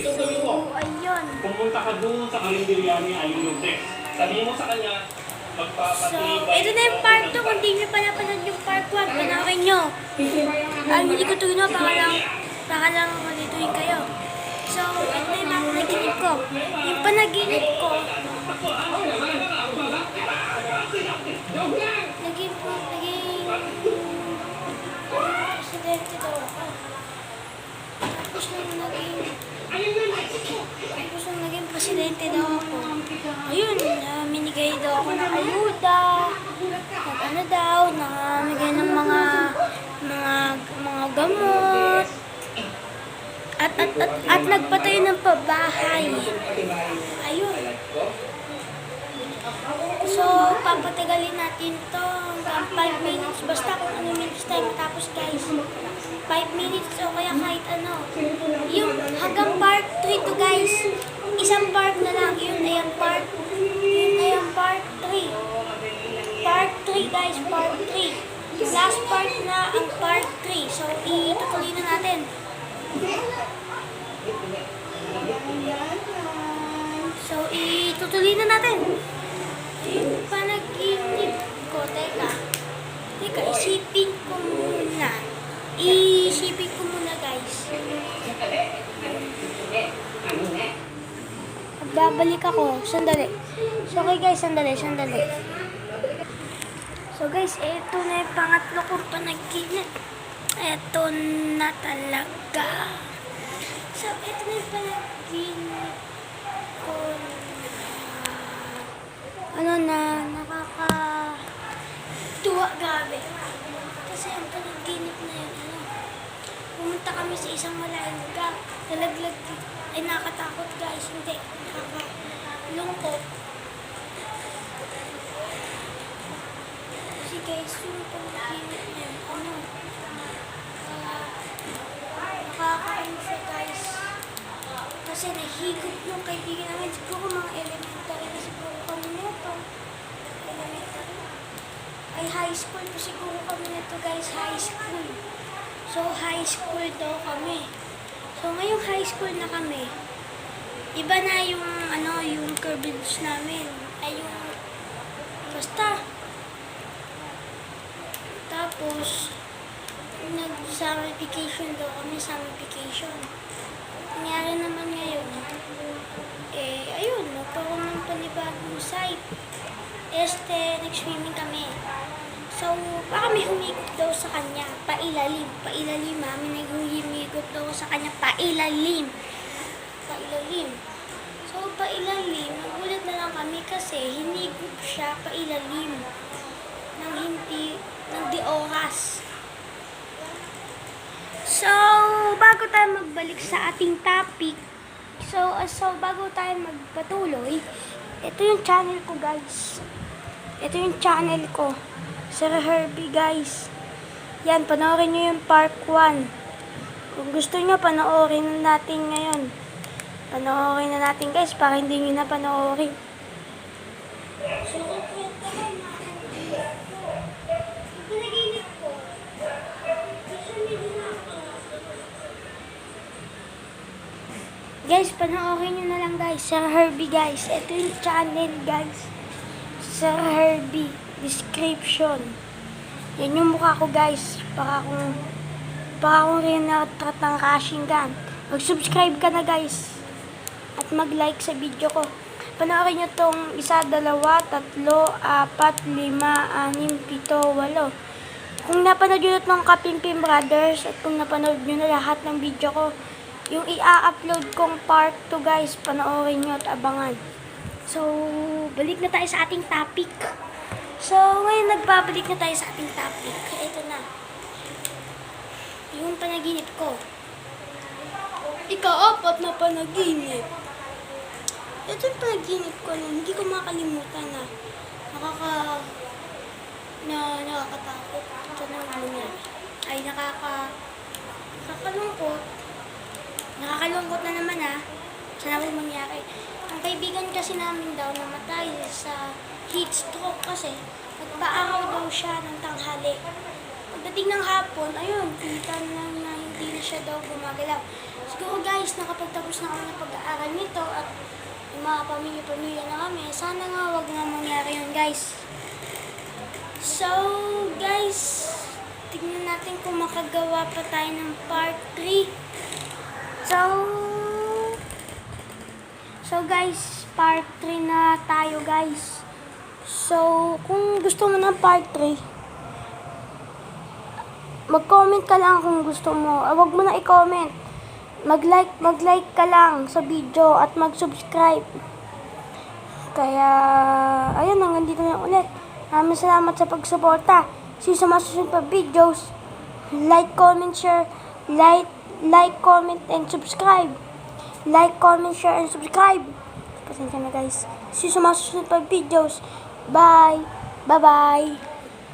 Ito gawin mo. Ayun. Pumunta ka doon sa karinderya ni Ayun Lourdes. Sabihin mo sa kanya, So, magpapatibay. ito na yung part 2. Kung di nyo pa napanood yung part 1, panawin nyo. Hindi ko tuloy baka lang malituin kayo. So, ito na yung panaginip ko. Yung panaginip ko, naging presidente daw ako. Tapos nung naging presidente daw ako, ayun, minigay daw ako ng ayuda, namigay ng mga gamot, at nagpatayo ng pabahay. Ayun. So, papatagalin natin to hanggang 5 minutes. Basta kung ano minutes tayo matapos, guys. 5 minutes o kaya kahit ano. Yung hanggang part 3 to, guys. Isang part na lang. Yun ay ang part 3. Part 3, guys. Part 3. Last part na ang part 3. So, itutuloy na natin. Yung panaginip ko, teka, isipin ko muna, guys. Magbabalik ako, sandali. So, okay guys, sandali. So guys, eto na yung pangatlo kong panaginip. Eto na talaga. So, eto na yung panaginip ko na nakakatuwa, grabe. Kasi ang panaginip na yun, pumunta kami sa isang malayong lugar. Nalaglag, ay nakatakot guys, hindi, nakakalungkot. Kasi guys, yung panaginip na yun, nakakainis siya guys. Kasi nahigop yung kaibigan namin, siguro mga elementary na siguro kami nito. Elementary. Ay high school po siguro kami nito guys, high school. So high school daw kami. So ngayong high school na kami, iba na yung yung curves namin. Ay yung basta. Tapos nag-summification daw kami, summification. Nangyari naman ngayon, ayun, nagkaroon ng panibagong site. Nag-swimming kami. So, baka may humigop daw sa kanya, pailalim, mami, nag-humigop daw sa kanya, pailalim. So, pailalim, nagulat na lang kami kasi hinigop siya pailalim ng di oras. So, bago tayo magbalik sa ating topic, so bago tayo magpatuloy, ito yung channel ko guys. Ito yung channel ko, Sir Herbie guys. Yan, panoorin nyo yung part 1. Kung gusto nyo, panoorin natin ngayon. Panoorin na natin guys, para hindi nyo na panoorin. So, guys, panoorin nyo na lang guys, Sir Herbie guys. Ito yung channel guys, Sir Herbie, description. Yan yung mukha ko guys, para kung rin na-trat ng Crashing Gun. Mag-subscribe ka na guys, at mag-like sa video ko. Panoorin nyo tong 1, 2, 3, 4, 5, 6, 7, 8. Kung napanood nyo itong Kapimpim Brothers, at kung napanood nyo na lahat ng video ko, yung i-upload kong part 2 guys, panoorin nyo at abangan. So, balik na tayo sa ating topic. So, ngayon nagbabalik na tayo sa ating topic. Ito na. Yung panaginip ko. Ika-apat na panaginip. Ito yung panaginip ko na hindi ko makalimutan na nakakatakot. Ito na nangyari. Ay, nakakalungkot. Nakakalungkot na naman Sana may mangyari. Ang kaibigan kasi namin daw namatay sa heat stroke kasi nagpaaraw daw siya ng tanghali. Pagdating ng hapon, ayun, kita na hindi na siya daw gumagalaw. So, siguro guys, nakapagtapos na kami ng pag-aaral nito at yung mga pamilya-pamilya na kami. Sana nga wag na mangyari yun guys. So guys, tignan natin kung makagawa pa tayo ng part 3. So guys, part 3 na tayo guys. So, kung gusto mo ng part 3, mag-comment ka lang kung gusto mo. Wag mo na i-comment. Mag-like ka lang sa video at mag-subscribe. Kaya, ayun, hanggang dito na ulit. Maraming salamat sa pagsuporta. See you sa mga susunod pa videos. Like, comment, share. Like, comment, and subscribe. Like, comment, share, and subscribe. Pasensya na guys. See you sa mga susunod pa videos. Bye. Bye-bye.